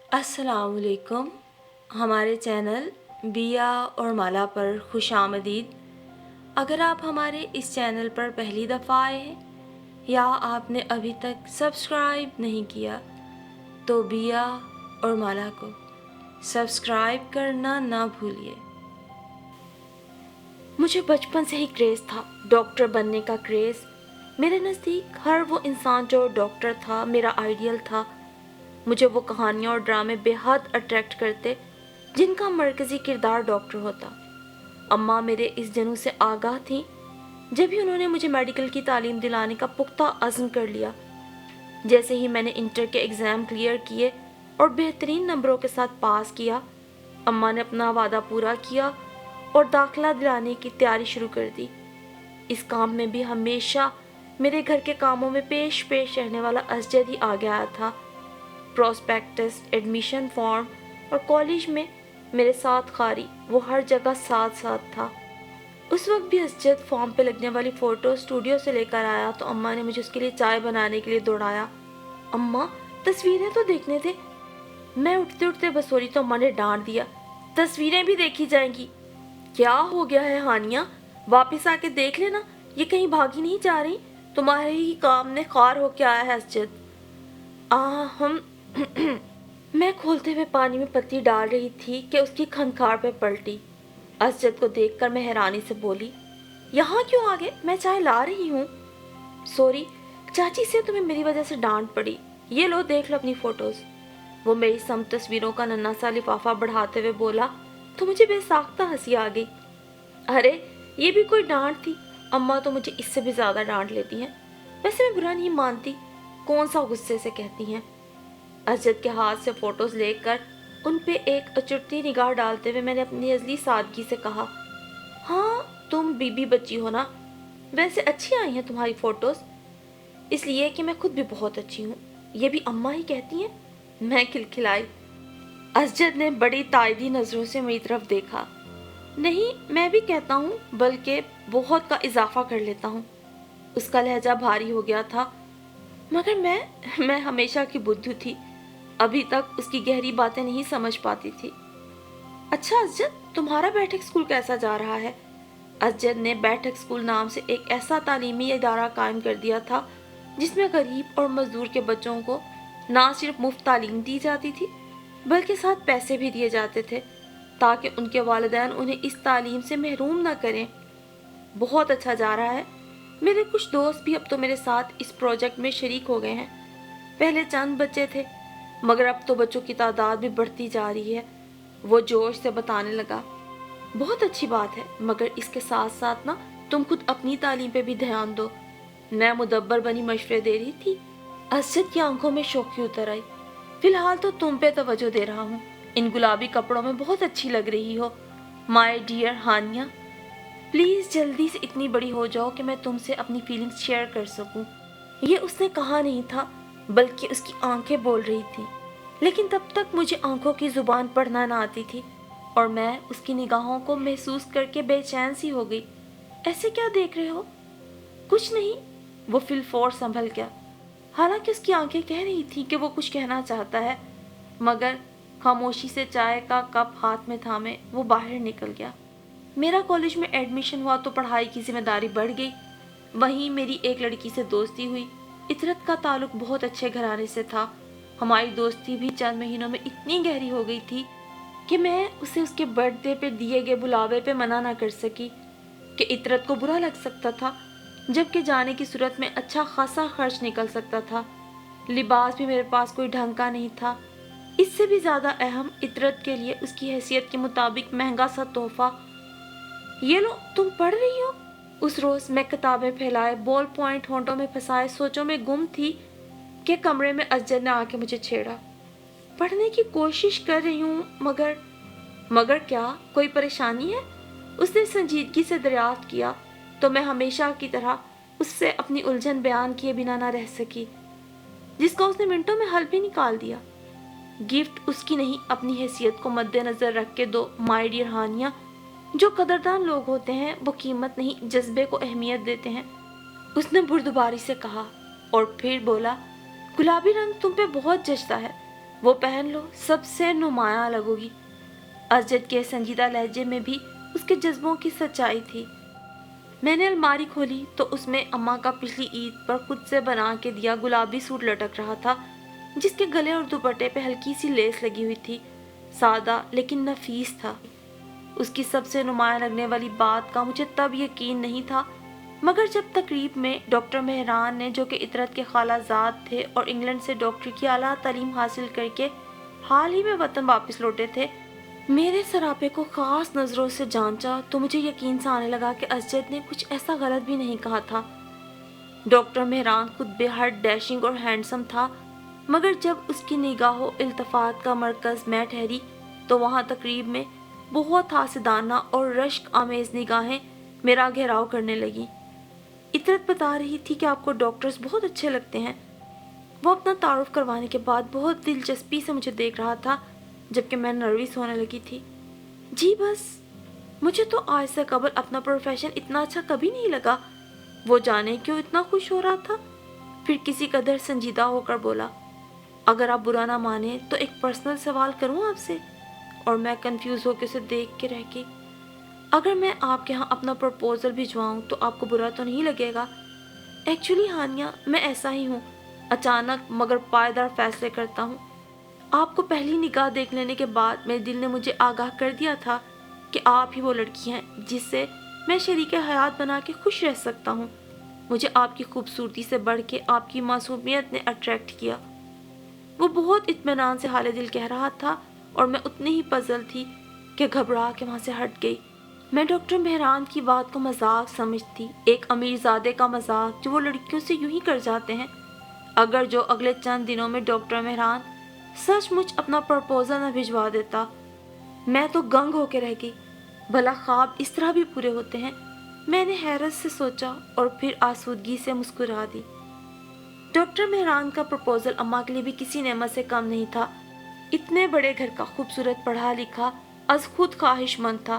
अस्सलाम वालेकुम। हमारे चैनल बिया और माला पर खुश आमदीद। अगर आप हमारे इस चैनल पर पहली दफ़ा आए हैं या आपने अभी तक सब्सक्राइब नहीं किया तो बिया और माला को सब्सक्राइब करना ना भूलिए। मुझे बचपन से ही क्रेज़ था, डॉक्टर बनने का क्रेज़। मेरे नज़दीक हर वो इंसान जो डॉक्टर था मेरा आइडियल था। मुझे वो कहानियाँ और ड्रामे बेहद अट्रैक्ट करते जिनका मरकज़ी किरदार डॉक्टर होता। अम्मा मेरे इस जनू से आगाह थीं जब ही उन्होंने मुझे मेडिकल की तालीम दिलाने का पुख्ता अज़्म कर लिया। जैसे ही मैंने इंटर के एग्ज़ाम क्लियर किए और बेहतरीन नंबरों के साथ पास किया, अम्मा ने अपना वादा पूरा किया और दाखिला दिलाने की तैयारी शुरू कर दी। इस काम में भी हमेशा मेरे घर के कामों में पेश रहने वाला असजद ही आगे आया था। प्रोस्पेक्टस, एडमिशन फॉर्म और कॉलेज में मेरे साथ खारी, वो हर जगह साथ साथ था। उस वक्त भी असजद फॉर्म पे लगने वाली फ़ोटो स्टूडियो से लेकर आया तो अम्मा ने मुझे उसके लिए चाय बनाने के लिए दौड़ाया। अम्मा, तस्वीरें तो देखने थे। मैं उठते उठते बस हो रही तो अम्मा ने डांट दिया, तस्वीरें भी देखी जाएंगी। क्या हो गया है हानिया, वापस आके देख लेना, ये कहीं भागी नहीं जा रही। तुम्हारे ही काम ने खार होके आया है असजद। हम मैं खोलते हुए पानी में पत्ती डाल रही थी कि उसकी खनखार पे पलटी। असजद को देखकर मैं हैरानी से बोली, यहाँ क्यों आ गए? मैं चाय ला रही हूँ। सॉरी चाची से तुम्हें मेरी वजह से डांट पड़ी। ये लो देख लो अपनी फोटोज। वो मेरी सम तस्वीरों का नन्हा सा लिफाफा बढ़ाते हुए बोला तो मुझे बेसाख्ता हंसी आ गई। अरे ये भी कोई डांट थी? अम्मा तो मुझे इससे भी ज्यादा डांट लेती हैं। वैसे मैं बुरा नहीं मानती, कौन सा गुस्से से कहती हैं। असजद के हाथ से फोटोज लेकर उन पे एक अचुटती निगाह डालते हुए मैंने अपनी अजली सादगी से कहा, हाँ तुम बीबी बच्ची हो ना। वैसे अच्छी आई हैं तुम्हारी फोटोज, इसलिए कि मैं खुद भी बहुत अच्छी हूँ। ये भी अम्मा ही कहती हैं। मैं खिलखिलाई। असजद ने बड़ी ताइदी नज़रों से मेरी तरफ देखा। नहीं, मैं भी कहता हूँ, बल्कि बहुत का इजाफा कर लेता हूँ। उसका लहजा भारी हो गया था, मगर मैं हमेशा की बुद्धू थी, अभी तक उसकी गहरी बातें नहीं समझ पाती थी। अच्छा असजद, तुम्हारा बैठक स्कूल कैसा जा रहा है? असजद ने बैठक स्कूल नाम से एक ऐसा तालीमी इदारा कायम कर दिया था जिसमें गरीब और मजदूर के बच्चों को ना सिर्फ मुफ्त तालीम दी जाती थी बल्कि साथ पैसे भी दिए जाते थे ताकि उनके वालिदैन उन्हें इस तालीम से महरूम न करें। बहुत अच्छा जा रहा है। मेरे कुछ दोस्त भी अब तो मेरे साथ इस प्रोजेक्ट में शरीक हो गए हैं। पहले चंद बच्चे थे मगर अब तो बच्चों की तादाद भी बढ़ती जा रही है। वो जोश से बताने लगा, बहुत अच्छी बात है, मगर इसके साथ साथ ना तुम खुद अपनी तालीम पे भी ध्यान दो। मैं मुदब्बर बनी मशवरे दे रही थी। असजद की आंखों में शौकी उतर आई। फिलहाल तो तुम पे तवज्जो दे रहा हूँ। इन गुलाबी कपड़ों में बहुत अच्छी लग रही हो माय डियर हानिया। प्लीज जल्दी से इतनी बड़ी हो जाओ कि मैं तुमसे अपनी फीलिंग्स शेयर कर सकूं। ये उसने कहा नहीं था बल्कि उसकी आंखें बोल रही थी, लेकिन तब तक मुझे आंखों की जुबान पढ़ना ना आती थी और मैं उसकी निगाहों को महसूस करके बेचैन सी हो गई। ऐसे क्या देख रहे हो? कुछ नहीं, वो फिलफौर संभल गया। हालांकि उसकी आंखें कह रही थी कि वो कुछ कहना चाहता है, मगर खामोशी से चाय का कप हाथ में थामे वो बाहर निकल गया। मेरा कॉलेज में एडमिशन हुआ तो पढ़ाई की जिम्मेदारी बढ़ गई। वहीं मेरी एक लड़की से दोस्ती हुई। इतरत का ताल्लुक बहुत अच्छे घराने से था। हमारी दोस्ती भी चंद महीनों में इतनी गहरी हो गई थी कि मैं उसे उसके बर्थडे पे दिए गए बुलावे पे मना ना कर सकी कि इतरत को बुरा लग सकता था, जबकि जाने की सूरत में अच्छा खासा खर्च निकल सकता था। लिबास भी मेरे पास कोई ढंग का नहीं था। इससे भी ज्यादा अहम, इतरत के लिए उसकी हैसियत के मुताबिक महंगा सा तोहफा। ये लो, तुम पढ़ रही हो? उस रोज मैं किताबें फैलाए बॉल पॉइंट होंठों में फंसाए सोचों में गुम थी कि कमरे में असजद ने आके मुझे छेड़ा। पढ़ने की कोशिश कर रही हूँ, मगर क्या कोई परेशानी है? उसने संजीदगी से दरियाफ्त किया तो मैं हमेशा की तरह उससे अपनी उलझन बयान किए बिना ना रह सकी, जिसका उसने मिनटों में हल भी निकाल दिया। गिफ्ट उसकी नहीं, अपनी हैसियत को मद्देनजर रख के दो माय डियर हानिया। जो कदरदान लोग होते हैं वो कीमत नहीं जज्बे को अहमियत देते हैं, उसने बुर्दबारी से कहा और फिर बोला, गुलाबी रंग तुम पे बहुत जचता है। वो पहन लो, सबसे नुमायां लगोगी। असजद के संजीदा लहजे में भी उसके जज्बों की सच्चाई थी। मैंने अलमारी खोली तो उसमें अम्मा का पिछली ईद पर खुद से बना के दिया गुलाबी सूट लटक रहा था, जिसके गले और दुपट्टे पे हल्की सी लेस लगी हुई थी। सादा लेकिन नफीस था। उसकी सबसे नुमायां लगने वाली बात का मुझे तब यकीन नहीं था, मगर जब तकरीब में डॉक्टर मेहरान ने, जो कि इतरत के खालाजाद थे और इंग्लैंड से डॉक्टर की आला तालीम हासिल करके हाल ही में वतन वापस लौटे थे, मेरे सरापे को खास नज़रों से जांचा तो मुझे यकीन सा आने लगा कि असजद ने कुछ ऐसा गलत भी नहीं कहा था। डॉक्टर मेहरान खुद बेहद डैशिंग और हैंडसम था, मगर जब उसकी निगाहों इल्तफात का मरकज़ मैं ठहरी तो वहाँ तकरीब में बहुत हासिदाना और रश्क आमेज निगाहें मेरा घेराव करने लगी। इतरत बता रही थी कि आपको डॉक्टर्स बहुत अच्छे लगते हैं। वो अपना तारुफ करवाने के बाद बहुत दिलचस्पी से मुझे देख रहा था, जबकि मैं नर्वस होने लगी थी। जी बस, मुझे तो आज से कबल अपना प्रोफेशन इतना अच्छा कभी नहीं लगा। वो जाने क्यों इतना खुश हो रहा था। फिर किसी कदर संजीदा होकर बोला, अगर आप बुरा ना माने तो एक पर्सनल सवाल करूं आपसे। और मैं कंफ्यूज होकर उसे देख के रह गई। अगर मैं आपके यहाँ अपना प्रपोजल भिजवाऊँ तो आपको बुरा तो नहीं लगेगा? एक्चुअली हानिया, मैं ऐसा ही हूँ, अचानक मगर पायदार फैसले करता हूँ। आपको पहली निगाह देख लेने के बाद मेरे दिल ने मुझे आगाह कर दिया था कि आप ही वो लड़की हैं जिससे मैं शरीक हयात बना के खुश रह सकता हूँ। मुझे आपकी खूबसूरती से बढ़ के आपकी मासूमियत ने अट्रैक्ट किया। वो बहुत इत्मीनान से हाल दिल कह रहा था और मैं उतनी ही पजल थी कि घबरा के वहाँ से हट गई। मैं डॉक्टर मेहरान की बात को मजाक समझती, एक अमीरजादे का मजाक जो वो लड़कियों से यूं ही कर जाते हैं। अगर जो अगले चंद दिनों में डॉक्टर मेहरान सचमुच अपना प्रपोजल न भिजवा देता, मैं तो गंग होके रह गई। भला ख्वाब इस तरह भी पूरे होते हैं? मैंने हैरत से सोचा और फिर आसूदगी से मुस्कुरा दी। डॉक्टर मेहरान का प्रपोजल अम्मा के लिए भी किसी नेमत से कम नहीं था। इतने बड़े घर का खूबसूरत पढ़ा लिखा अज खुद ख्वाहिशमंद था,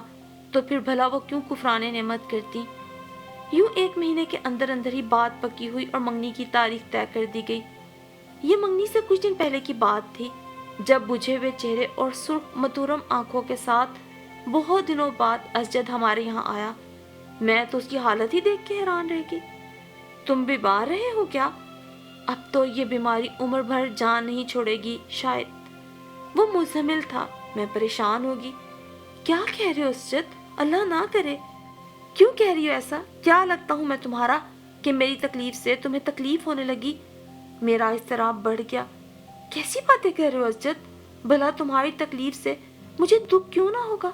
तो फिर भला वो क्यों कुफराने नेमत करती। यूं 1 महीने के अंदर अंदर ही बात पकी हुई और मंगनी की तारीख तय कर दी गई। ये मंगनी से कुछ दिन पहले की बात थी, जब बुझे हुए चेहरे और सुर्ख मतूरम आंखों के साथ बहुत दिनों बाद असजद हमारे यहाँ आया। मैं तो उसकी हालत ही देख के हैरान रह गई। तुम बीमार रहे हो क्या? अब तो ये बीमारी उम्र भर जान नहीं छोड़ेगी शायद। वो मुज़म्मिल था, मैं परेशान होगी। क्या कह रहे हो असजद? अल्लाह ना करे। क्यों कह रही हो ऐसा? क्या लगता हूँ मैं तुम्हारा कि मेरी तकलीफ से तुम्हें तकलीफ होने लगी? मेरा इज़्तिराब बढ़ गया। कैसी बातें कह रहे हो असजद? भला तुम्हारी तकलीफ से मुझे दुख क्यों ना होगा?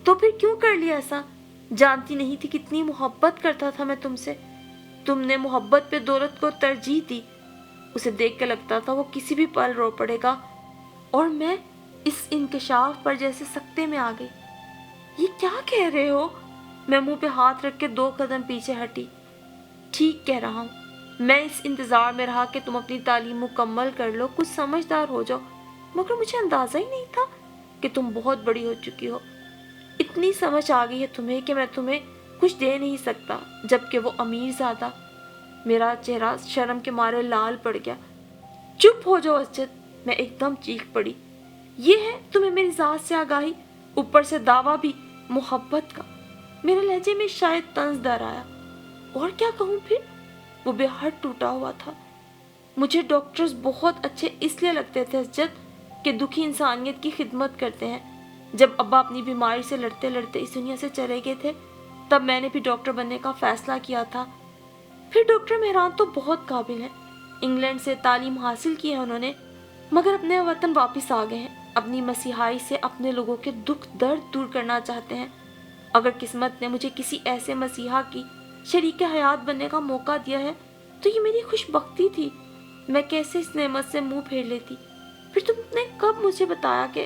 तो फिर क्यों कर लिया ऐसा? जानती नहीं थी कितनी मोहब्बत करता था मैं तुमसे। तुमने मोहब्बत पे दौलत को तरजीह दी। उसे देख के लगता था वो किसी भी पल रो पड़ेगा, और मैं इस इंकशाफ पर जैसे सकते में आ गई। ये क्या कह रहे हो? मैं मुंह पे हाथ रख के 2 कदम पीछे हटी। ठीक कह रहा हूँ। मैं इस इंतज़ार में रहा कि तुम अपनी तालीम मुकम्मल कर लो, कुछ समझदार हो जाओ, मगर मुझे अंदाज़ा ही नहीं था कि तुम बहुत बड़ी हो चुकी हो। इतनी समझ आ गई है तुम्हें कि मैं तुम्हें कुछ दे नहीं सकता, जबकि वो अमीर ज़्यादा। मेरा चेहरा शर्म के मारे लाल पड़ गया। चुप हो जाओ असजद, मैं एकदम चीख पड़ी। ये है तुम्हें मेरी ज़ात से आगाही, ऊपर से दावा भी मोहब्बत का। मेरे लहजे में शायद तंज दर आया। और क्या कहूँ फिर? वो बेहद टूटा हुआ था। मुझे डॉक्टर्स बहुत अच्छे इसलिए लगते थे असजद कि दुखी इंसानियत की खिदमत करते हैं। जब अब्बा अपनी बीमारी से लड़ते लड़ते इस दुनिया से चले गए थे, तब मैंने भी डॉक्टर बनने का फैसला किया था। फिर डॉक्टर मेहरान तो बहुत काबिल हैं, इंग्लैंड से तालीम हासिल की है उन्होंने, मगर अपने वतन वापस आ गए हैं। अपनी मसीहाई से अपने लोगों के दुख दर्द दूर करना चाहते हैं। अगर किस्मत ने मुझे किसी ऐसे मसीहा की शरीक हयात बनने का मौका दिया है तो ये मेरी खुशबख्ती थी। मैं कैसे इस नेमत से मुंह फेर लेती। फिर तुमने कब मुझे बताया कि...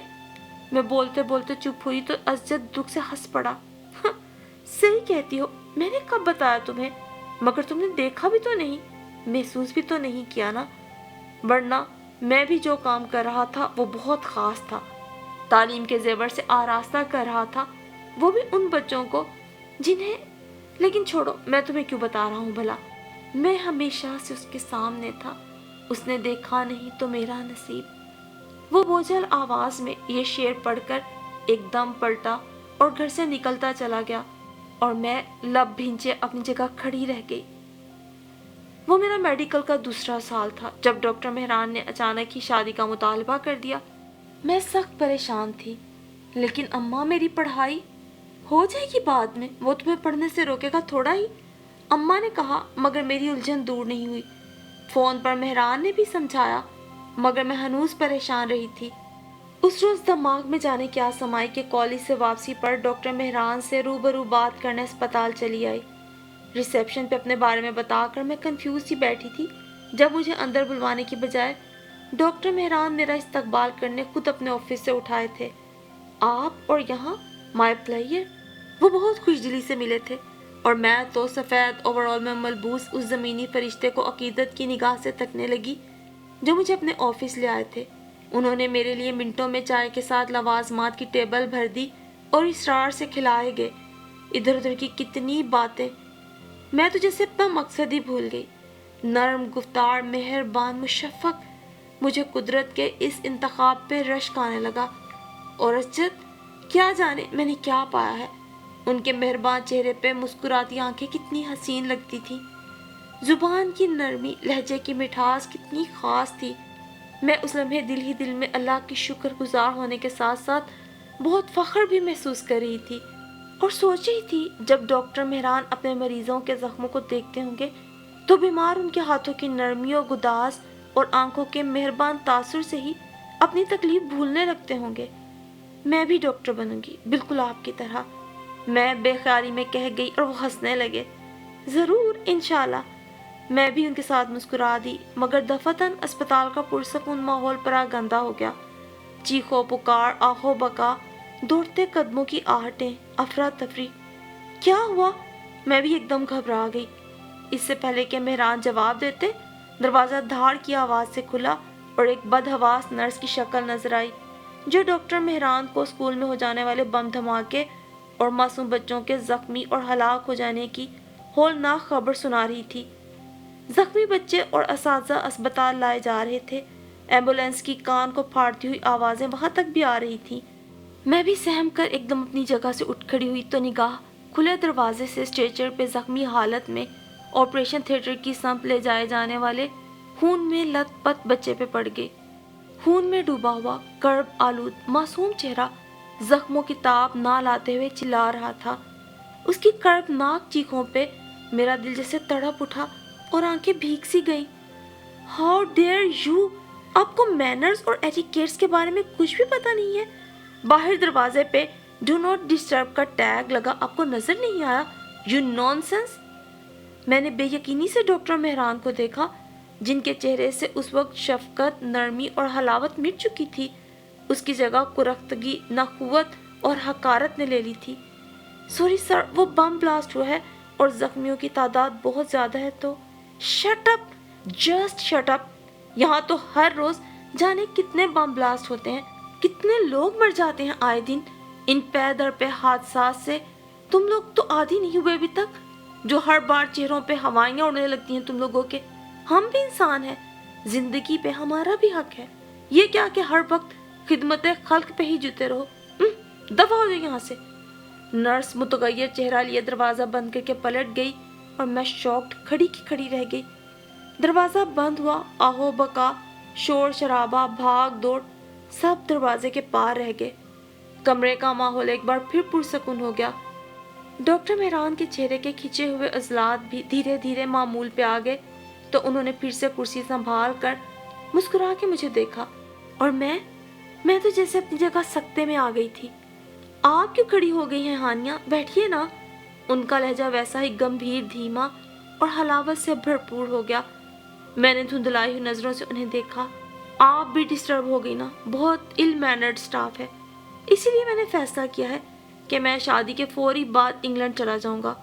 मैं बोलते बोलते चुप हुई तो असजद दुख से हंस पड़ा। सही कहती हो, मैंने कब बताया तुम्हें? मगर तुमने देखा भी तो नहीं, महसूस भी तो नहीं किया ना। वरना मैं भी जो काम कर रहा था वो बहुत ख़ास था। तालीम के ज़ेवर से आरास्ता कर रहा था, वो भी उन बच्चों को जिन्हें... लेकिन छोड़ो, मैं तुम्हें क्यों बता रहा हूँ भला। मैं हमेशा से उसके सामने था, उसने देखा नहीं तो मेरा नसीब। وہ بوجھل آواز میں یہ شعر پڑھ کر ایک دم پلٹا اور گھر سے نکلتا چلا گیا اور میں لب بھینچے اپنی جگہ کھڑی رہ گئی۔ وہ میرا میڈیکل کا دوسرا سال تھا جب ڈاکٹر مہران نے اچانک ہی شادی کا مطالبہ کر دیا۔ میں سخت پریشان تھی، لیکن اماں میری پڑھائی ہو جائے گی بعد میں، وہ تمہیں پڑھنے سے روکے گا تھوڑا ہی، اماں نے کہا، مگر میری الجھن دور نہیں ہوئی۔ فون پر مہران نے بھی سمجھایا، مگر میں ہنوز پریشان رہی تھی۔ اس روز دماغ میں جانے کیا سمائی کہ کالج سے واپسی پر ڈاکٹر مہران سے روبرو بات کرنے اسپتال چلی آئی۔ ریسیپشن پہ اپنے بارے میں بتا کر میں کنفیوز ہی بیٹھی تھی جب مجھے اندر بلوانے کی بجائے ڈاکٹر مہران میرا استقبال کرنے خود اپنے آفس سے اٹھائے تھے۔ آپ اور یہاں مائی پلیئر، وہ بہت خوش دلی سے ملے تھے اور میں تو سفید اوور آل میں ملبوس اس زمینی فرشتے کو عقیدت کی نگاہ سے تکنے لگی جو مجھے اپنے آفس لے آئے تھے۔ انہوں نے میرے لیے منٹوں میں چائے کے ساتھ لوازمات کی ٹیبل بھر دی اور اسرار سے کھلائے گئے۔ ادھر ادھر کی کتنی باتیں، میں تو جیسے اپنا مقصد ہی بھول گئی۔ نرم گفتار، مہربان، مشفق، مجھے قدرت کے اس انتخاب پہ رشک آنے لگا۔ اور اسجد، کیا جانے میں نے کیا پایا ہے، ان کے مہربان چہرے پہ مسکراتی آنکھیں کتنی حسین لگتی تھی، زبان کی نرمی، لہجے کی مٹھاس کتنی خاص تھی۔ میں اس لمحے دل ہی دل میں اللہ کی شکر گزار ہونے کے ساتھ ساتھ بہت فخر بھی محسوس کر رہی تھی اور سوچ رہی تھی جب ڈاکٹر مہران اپنے مریضوں کے زخموں کو دیکھتے ہوں گے تو بیمار ان کے ہاتھوں کی نرمی و گداز اور آنکھوں کے مہربان تاثر سے ہی اپنی تکلیف بھولنے لگتے ہوں گے۔ میں بھی ڈاکٹر بنوں گی، بالکل آپ کی طرح، میں بے خیالی میں کہہ گئی اور وہ ہنسنے لگے۔ ضرور، انشاءاللہ، میں بھی ان کے ساتھ مسکرا دی، مگر دفتن اسپتال کا پرسکون ماحول پرا گندا ہو گیا۔ چیخو پکار، آہو بکا، دوڑتے قدموں کی آہٹیں، افراتفری۔ کیا ہوا؟ میں بھی ایک دم گھبرا گئی۔ اس سے پہلے کہ مہران جواب دیتے، دروازہ دھاڑ کی آواز سے کھلا اور ایک بدحواس نرس کی شکل نظر آئی جو ڈاکٹر مہران کو اسکول میں ہو جانے والے بم دھماکے اور معصوم بچوں کے زخمی اور ہلاک ہو جانے کی ہولناک خبر سنا رہی تھی۔ زخمی بچے اور اساتذہ اسپتال لائے جا رہے تھے۔ ایمبولینس کی کان کو پھاڑتی ہوئی آوازیں وہاں تک بھی آ رہی تھیں۔ میں بھی سہم کر ایک دم اپنی جگہ سے اٹھ کھڑی ہوئی تو نگاہ کھلے دروازے سے اسٹریچر پہ زخمی حالت میں آپریشن تھیٹر کی سمت لے جائے جانے والے خون میں لت پت بچے پہ پڑ گئی۔ خون میں ڈوبا ہوا، کرب آلود معصوم چہرہ زخموں کی تاب نہ لاتے ہوئے چلا رہا تھا۔ اس کی کربناک چیخوں پہ میرا دل جیسے تڑپ اٹھا اور آنکھیں بھیگ سی گئیں۔ ہاؤ ڈیئر یو، آپ کو مینرز اور ایٹیکیٹس کے بارے میں کچھ بھی پتہ نہیں ہے؟ باہر دروازے پہ ڈو ناٹ ڈسٹرب کا ٹیگ لگا، آپ کو نظر نہیں آیا؟ You non sense. میں نے بے یقینی سے ڈاکٹر مہران کو دیکھا جن کے چہرے سے اس وقت شفقت، نرمی اور حلاوت مٹ چکی تھی۔ اس کی جگہ کرختگی، نخوت اور حقارت نے لے لی تھی۔ سوری سر، وہ بم بلاسٹ ہوا ہے اور زخمیوں کی تعداد بہت زیادہ ہے تو۔ Shut up, just shut up. یہاں تو ہر روز جانے کتنے بم بلاسٹ ہوتے ہیں، کتنے لوگ مر جاتے ہیں آئے دن ان پے در پہ حادثات سے۔ تم لوگ تو عادی نہیں ہوئے ابھی تک، جو ہر بار چہروں پہ ہوائیاں اڑنے لگتی ہیں تم لوگوں کے۔ ہم بھی انسان ہیں، زندگی پہ ہمارا بھی حق ہے، یہ کیا کہ ہر وقت خدمت خلق پہ ہی جتے رہو۔ دفع ہو جائے یہاں سے۔ نرس متغیر چہرہ لیے دروازہ بند کر کے پلٹ گئی اور میں شاکڈ کھڑی کی کھڑی رہ گئی۔ دروازہ بند ہوا، آہو بکا، شور شرابہ، بھاگ دوڑ سب دروازے کے پار رہ گئے۔ کمرے کا ماحول ایک بار پھر پرسکون ہو گیا۔ ڈاکٹر مہران کے چہرے کے کھچے ہوئے عضلات بھی دھیرے دھیرے معمول پہ آ گئے تو انہوں نے پھر سے کرسی سنبھال کر مسکرا کے مجھے دیکھا اور میں تو جیسے اپنی جگہ سکتے میں آ گئی تھی۔ آپ کیوں کھڑی ہو گئی ہیں ہانیہ؟ بیٹھیے نا۔ ان کا لہجہ ویسا ہی گمبھیر، دھیما اور حلاوت سے بھرپور ہو گیا۔ میں نے دھندلائی ہوئی نظروں سے انہیں دیکھا۔ آپ بھی ڈسٹرب ہو گئی نا، بہت ill mannered سٹاف ہے، اسی لیے میں نے فیصلہ کیا ہے کہ میں شادی کے فوری بعد انگلینڈ چلا جاؤں گا۔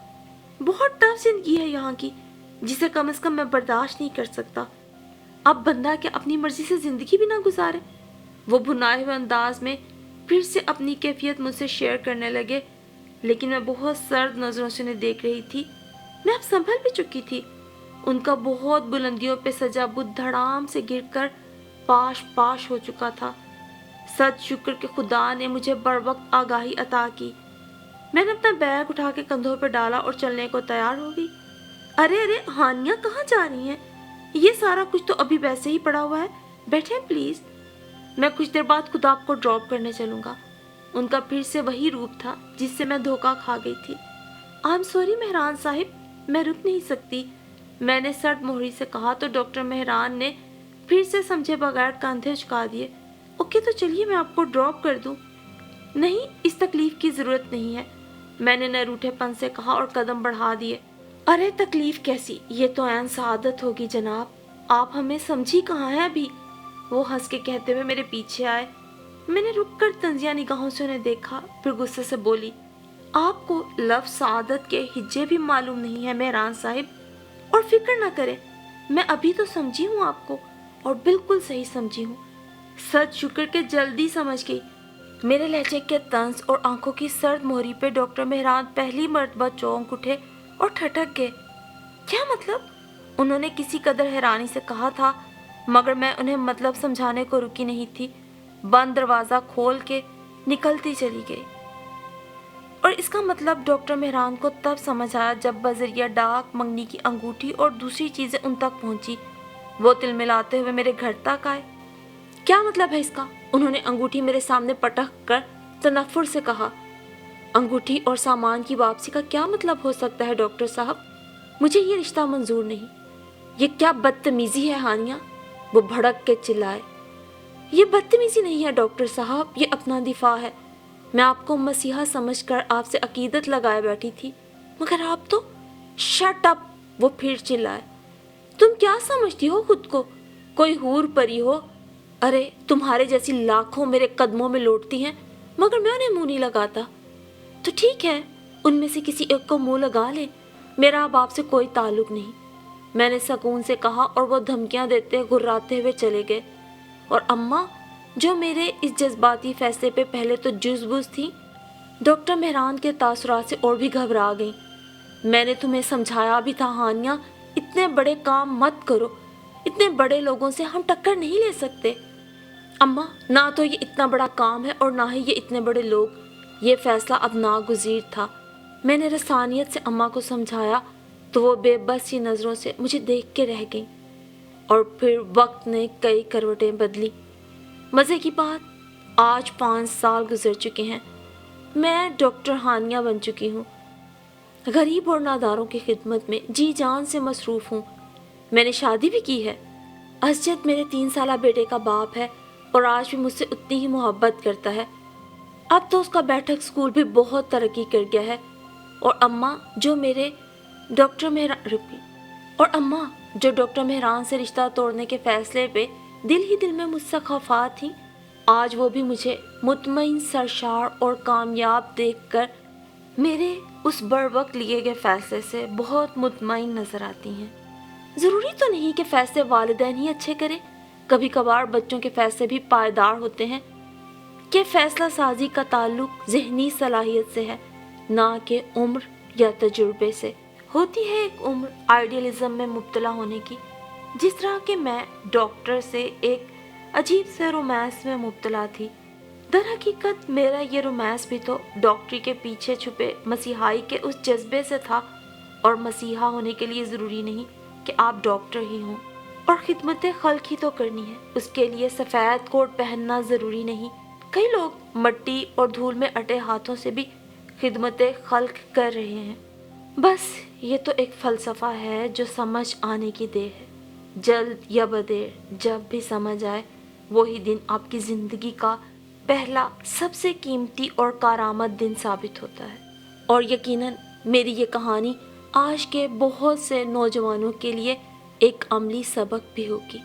بہت ٹف زندگی ہے یہاں کی، جسے کم از کم میں برداشت نہیں کر سکتا۔ اب بندہ کیا اپنی مرضی سے زندگی بھی نہ گزارے؟ وہ بھنائے ہوئے انداز میں پھر سے اپنی کیفیت مجھ سے شیئر کرنے لگے، لیکن میں بہت سرد نظروں سے انہیں دیکھ رہی تھی۔ میں اب سنبھل بھی چکی تھی۔ ان کا بہت بلندیوں پہ سجا بت دھڑام سے گر کر پاش پاش ہو چکا تھا۔ सच शुक्र कि खुदा ने मुझे बर वक्त आगाही अता की। मैंने अपना बैग उठा के कंधों पर डाला और चलने को तैयार हो गई। अरे अरे हानिया, कहाँ जा रही हैं? ये सारा कुछ तो अभी वैसे ही पड़ा हुआ है, बैठे प्लीज। मैं कुछ देर बाद खुद आपको ड्रॉप करने चलूंगा। उनका फिर से वही रूप था जिससे मैं धोखा खा गई थी। I am sorry Mehran Sahib, मैं रुक नहीं सकती, मैंने सर्द मोहरी से कहा तो डॉक्टर मेहरान ने फिर से समझे बगैर कंधे झुका दिए। ओके तो चलिए मैं आपको ड्रॉप कर दूं। नहीं, इस तकलीफ की जरूरत नहीं है, मैंने न रूठेपन से कहा और कदम बढ़ा दिए। अरे तकलीफ कैसी, ये तो ऐन सआदत होगी जनाब, आप हमें समझी कहाँ हैं अभी। वो हंस के कहते हुए मेरे पीछे आए। मैंने रुककर तंजिया निगाहों से उन्हें देखा, फिर गुस्से से बोली, आपको लफ्ज़ सआदत के हिज्जे भी मालूम नहीं है मेहरान साहिब। और फिक्र ना करें, मैं अभी तो समझी हूँ आपको, और बिल्कुल सही समझी हूँ। सच शुक्र के जल्दी समझ गई। मेरे लहजे के तंज और आंखों की सर्द मोहरी पे डॉक्टर मेहरान पहली मर्तबा चौंक उठे और ठटक गए। क्या मतलब? उन्होंने किसी कदर हैरानी से कहा था, मगर मैं उन्हें मतलब समझाने को रुकी नहीं थी। बंद दरवाज़ा खोल के निकलती चली गई। और इसका मतलब डॉक्टर मेहरान को तब समझ आया जब बजरिया डाक मंगनी की अंगूठी और दूसरी चीज़ें उन तक पहुंची। वो तिलमिलाते हुए मेरे घर तक आए। क्या मतलब है इसका? उन्होंने अंगूठी मेरे सामने पटक कर तनफ्फुर से कहा। अंगूठी और सामान की वापसी का क्या मतलब हो सकता है डॉक्टर साहब? मुझे ये रिश्ता मंजूर नहीं। ये क्या बदतमीजी है हानिया? वो भड़क के चिल्लाए। ये बदतमीजी नहीं है डॉक्टर साहब, ये अपना दिफा है। मैं आपको मसीहा समझकर आपसे अकीदत लगाए बैठी थी, मगर आप तो। शट अप, वो फिर चिल्लाए। तुम क्या समझती हो खुद को? कोई हूर परी हो? अरे तुम्हारे जैसी लाखों मेरे कदमों में लौटती हैं, मगर मैं उन्हें मुंह नहीं लगाता। तो ठीक है, उनमें से किसी एक को मुंह लगा ले, मेरा अब आपसे कोई ताल्लुक नहीं, मैंने सुकून से कहा। और वो धमकियां देते गुर्राते हुए चले गए। और अम्मा, जो मेरे इस जज्बाती फैसले पे पहले तो जुज़बुज़ थी, डॉक्टर मेहरान के तासुरात से और भी घबरा गई। मैंने तुम्हें समझाया भी था हानिया, इतने बड़े काम मत करो, इतने बड़े लोगों से हम टक्कर नहीं ले सकते। अम्मा, ना तो ये इतना बड़ा काम है और ना ही ये इतने बड़े लोग। ये फैसला अब नागुज़ीर था। मैंने रसानियत से अम्मा को समझाया तो वो बेबस सी नज़रों से मुझे देख के रह गई। और फिर वक्त ने कई करवटें बदली। मज़े की बात, आज 5 साल गुजर चुके हैं। मैं डॉक्टर हानिया बन चुकी हूँ। गरीब और नादारों की खिदमत में जी जान से मसरूफ़ हूँ। मैंने शादी भी की है। असजद मेरे 3 साला बेटे का बाप है और आज भी मुझसे उतनी ही मोहब्बत करता है। अब तो उसका बैठक स्कूल भी बहुत तरक्की कर गया है। और अम्मा जो डॉक्टर मेहरान से रिश्ता तोड़ने के फैसले पे दिल ही दिल में मुझसे खफा थी, आज वो भी मुझे मुतमईन, सरशार और कामयाब देखकर मेरे उस बरवक्त लिए गए फैसले से बहुत मुतमईन नजर आती हैं। ज़रूरी तो नहीं कि फैसले वालिदैन ही अच्छे करें, कभी कभार बच्चों के फैसले भी पायदार होते हैं। कि फैसला साजी का ताल्लुक ज़हनी सलाहियत से है, ना कि उम्र या तजुर्बे से। होती है एक उम्र आइडियलिज्म में मुब्तला होने की, जिस तरह कि मैं डॉक्टर से एक अजीब से रोमांस में मुब्तला थी। दर हकीकत मेरा ये रोमांस भी तो डॉक्टरी के पीछे छुपे मसीहाई के उस जज्बे से था। और मसीहा होने के लिए ज़रूरी नहीं कि आप डॉक्टर ही हों, और खिदमत खल्क ही तो करनी है, उसके लिए सफ़ेद कोट पहनना ज़रूरी नहीं। कई लोग मट्टी और धूल में अटे हाथों से भी खिदमत खल्क कर रहे हैं। बस ये तो एक फ़लसफ़ा है जो समझ आने की देर है। जल्द या बदेर जब भी समझ आए, वही दिन आपकी ज़िंदगी का पहला सबसे कीमती और कारआमद दिन साबित होता है। और यकीनन मेरी ये कहानी आज के बहुत से नौजवानों के लिए एक अमली सबक भी होगी।